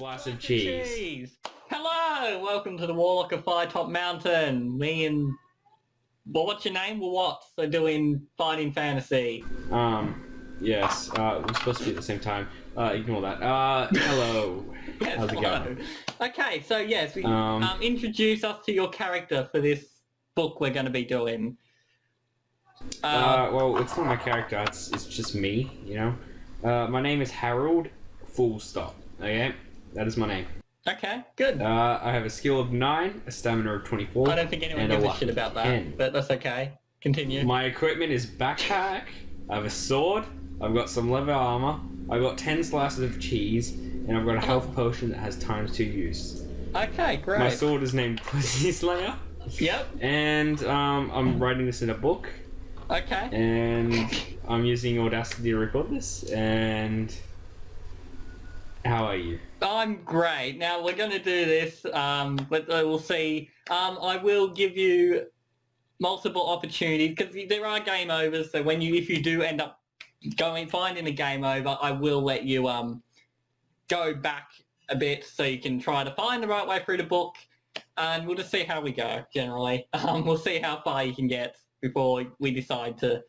slice of cheese. Hello, welcome to the Warlock of Firetop Mountain. Me and... Well, what's your name? Watts are doing Finding Fantasy. Yes, we're supposed to be at the same time. Ignore that. Hello. Yes, How's it going? Okay, so yes, we, introduce us to your character for this book we're going to be doing. Well, it's not my character, it's just me, you know? My name is Harold, full stop, okay? That is my name. Okay, good. I have a skill of 9, a stamina of 24, I don't think anyone gives a shit about that, but that's okay. Continue. My equipment is backpack, I have a sword, I've got some leather armor, I've got 10 slices of cheese, and I've got a health potion that has ×2 use. Okay, great. My sword is named Pussy Slayer. Yep. And I'm writing this in a book. Okay. And I'm using Audacity to record this. And how are you? I'm great. Now we're going to do this, but we'll see. I will give you multiple opportunities because there are game overs. So if you do end up finding a game over, I will let you go back a bit so you can try to find the right way through the book, and we'll just see how we go. Generally, we'll see how far you can get before we decide to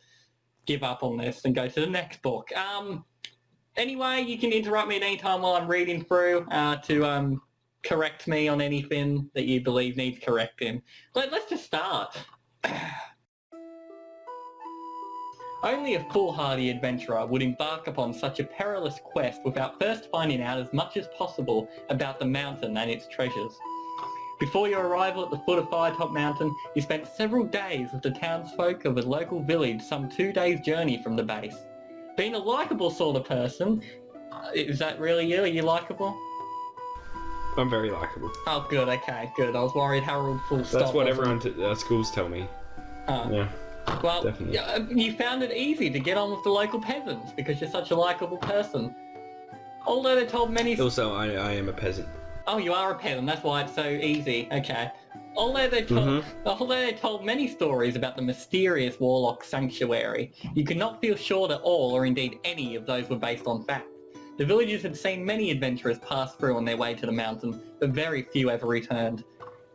give up on this and go to the next book. Anyway, you can interrupt me at any time while I'm reading through to correct me on anything that you believe needs correcting. Let's just start. Only a foolhardy adventurer would embark upon such a perilous quest without first finding out as much as possible about the mountain and its treasures. Before your arrival at the foot of Firetop Mountain, you spent several days with the townsfolk of a local village some 2 days' journey from the base. Being a likeable sort of person, is that really you? Are you likeable? I'm very likeable. Oh, good, okay, good. I was worried Harold full stop. That's what everyone at schools tell me. Yeah. Well, definitely. You found it easy to get on with the local peasants because you're such a likeable person. Although they told many... Also, I am a peasant. Oh, you are a peasant, that's why it's so easy. Okay. Although they told many stories about the mysterious Warlock Sanctuary, you could not feel sure that all, or indeed any, of those were based on fact. The villagers had seen many adventurers pass through on their way to the mountain, but very few ever returned.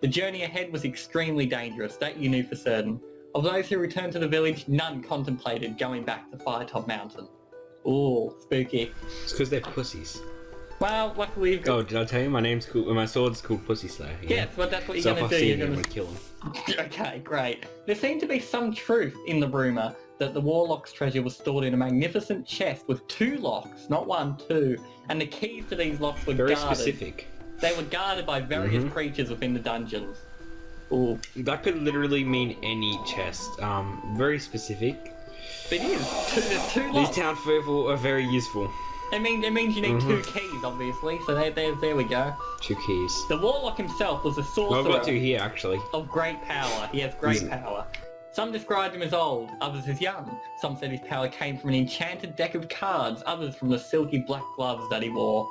The journey ahead was extremely dangerous, that you knew for certain. Of those who returned to the village, none contemplated going back to Firetop Mountain. Ooh, spooky. It's because they're pussies. Well, luckily you've got... Oh, did I tell you? My sword's called Pussy Slayer. Yes, but that's what you're going to do. You're going to kill him. Okay, great. There seemed to be some truth in the rumour that the Warlock's treasure was stored in a magnificent chest with 2 locks, not 1, 2, and the keys to these locks were guarded. Very specific. They were guarded by various creatures within the dungeons. Ooh. That could literally mean any chest. Very specific. It is. There's 2 locks. These townspeople are very useful. It means you need 2 keys, obviously, so there we go. 2 keys. The Warlock himself was a sorcerer. Well, I've got 2 here, actually. Of great power. He has great power. Some described him as old, others as young. Some said his power came from an enchanted deck of cards, others from the silky black gloves that he wore.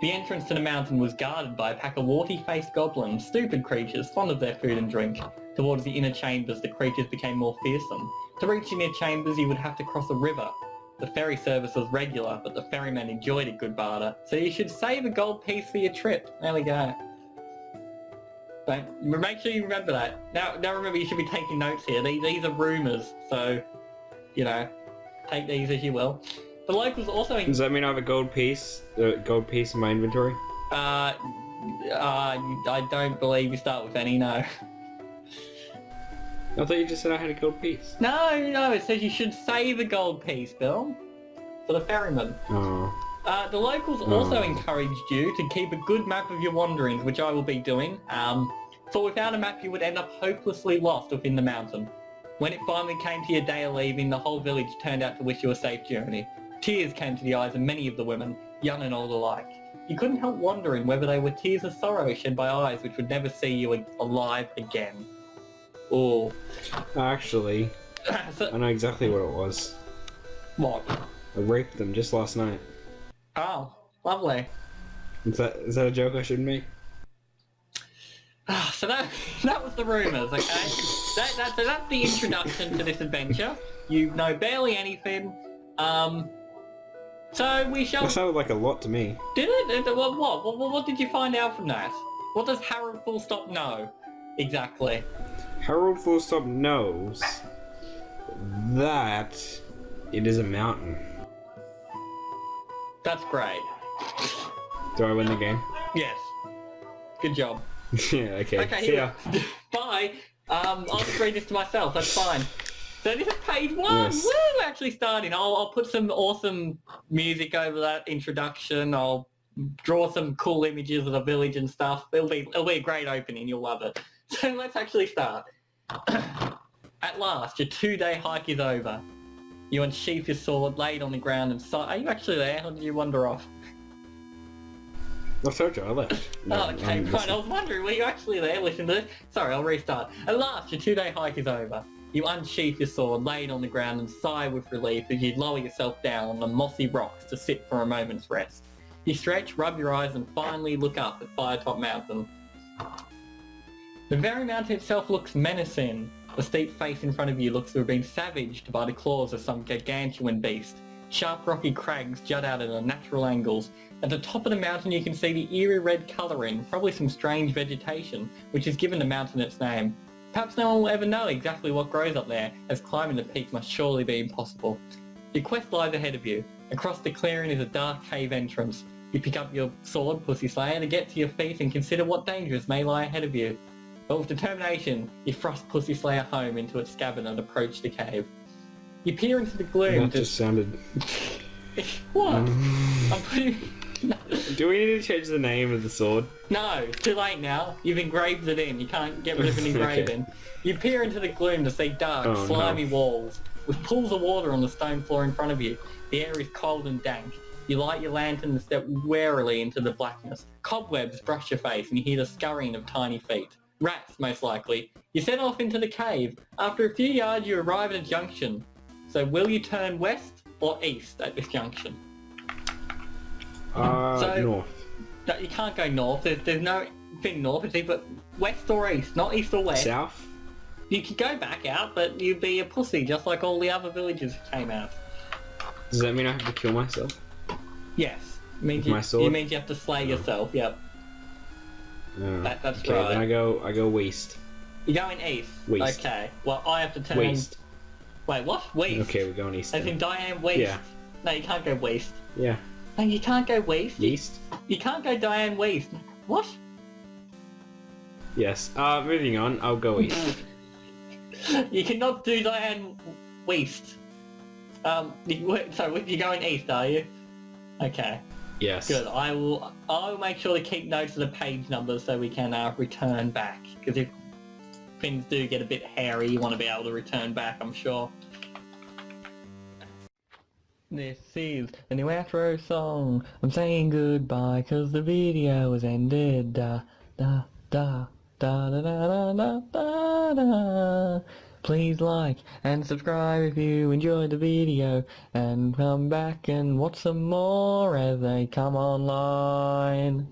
The entrance to the mountain was guarded by a pack of warty-faced goblins, stupid creatures, fond of their food and drink. Towards the inner chambers, the creatures became more fearsome. To reach the inner chambers, you would have to cross a river. The ferry service was regular, but the ferrymen enjoyed a good barter, so you should save a gold piece for your trip. There we go. But make sure you remember that. Now remember, you should be taking notes here. These are rumours, so, you know, take these as you will. The locals also... Does that mean I have a gold piece in my inventory? I don't believe you start with any, no. I thought you just said I had a gold piece. No, it says you should save a gold piece, Bill. For the ferryman. Oh. The locals also encouraged you to keep a good map of your wanderings, which I will be doing. For without a map you would end up hopelessly lost within the mountain. When it finally came to your day of leaving, the whole village turned out to wish you a safe journey. Tears came to the eyes of many of the women, young and old alike. You couldn't help wondering whether they were tears of sorrow shed by eyes which would never see you alive again. Ooh. Actually, I know exactly what it was. What? I raped them just last night. Oh, lovely. Is that a joke I should make? So that was the rumours, okay? So that's the introduction to this adventure. You know barely anything. So we shall... That sounded like a lot to me. Did it? What did you find out from that? What does Harold Full Stop know? Exactly. Harold Full Stop knows that it is a mountain. That's great. Do I win the game? Yes. Good job. Yeah, okay. Okay, See ya. Bye. I'll just read this to myself, that's fine. So this is page 1. Yes. Woo, we're actually starting. I'll put some awesome music over that introduction. I'll draw some cool images of the village and stuff. It'll be a great opening, you'll love it. So let's actually start. At last, your 2-day hike is over. You unsheath your sword, lay it on the ground and sigh. Are you actually there, or did you wander off? I told you I left. Oh, okay, right. I was wondering, were you actually there listening to this? Sorry, I'll restart. At last, your 2-day hike is over. You unsheath your sword, lay it on the ground and sigh with relief as you lower yourself down on the mossy rocks to sit for a moment's rest. You stretch, rub your eyes and finally look up at Firetop Mountain. The very mountain itself looks menacing. The steep face in front of you looks to have been savaged by the claws of some gargantuan beast. Sharp rocky crags jut out at unnatural angles. At the top of the mountain you can see the eerie red colouring, probably some strange vegetation, which has given the mountain its name. Perhaps no one will ever know exactly what grows up there, as climbing the peak must surely be impossible. Your quest lies ahead of you. Across the clearing is a dark cave entrance. You pick up your sword, Pussy Slayer, to get to your feet and consider what dangers may lie ahead of you. But with determination, you thrust Pussy Slayer home into its scabbard and approach the cave. You peer into the gloom. That just sounded... What? I'm putting... Do we need to change the name of the sword? No, it's too late now. You've engraved it in. You can't get rid of an engraving. Okay. You peer into the gloom to see dark, slimy walls, with pools of water on the stone floor in front of you. The air is cold and dank. You light your lantern and step warily into the blackness. Cobwebs brush your face and you hear the scurrying of tiny feet. Rats, most likely. You set off into the cave. After a few yards you arrive at a junction. So will you turn west or east at this junction? North. No, you can't go north. There's no thing north. It's either west or east, not east or west. South? You could go back out, but you'd be a pussy, just like all the other villagers who came out. Does that mean I have to kill myself? Yes. It means With my sword? It means you have to slay yourself, yep. That's okay, right. then I go west. You're going east? West. Okay. Well, I have to turn... West. Wait, what? West? Okay, we're going east As then. in Diane Wiest? Yeah. No, you can't go west. Yeah. No, you can't go west. East? You can't go Diane Wiest. What? Yes. Moving on, I'll go east. You cannot do Diane Wiest. So you're going east, are you? Okay. Yes. Good. I'll make sure to keep notes of the page numbers so we can return back. Because if things do get a bit hairy, you want to be able to return back, I'm sure. This is the new outro song. I'm saying goodbye because the video has ended. Da da da da da da da da da. Please like and subscribe if you enjoyed the video, and come back and watch some more as they come online.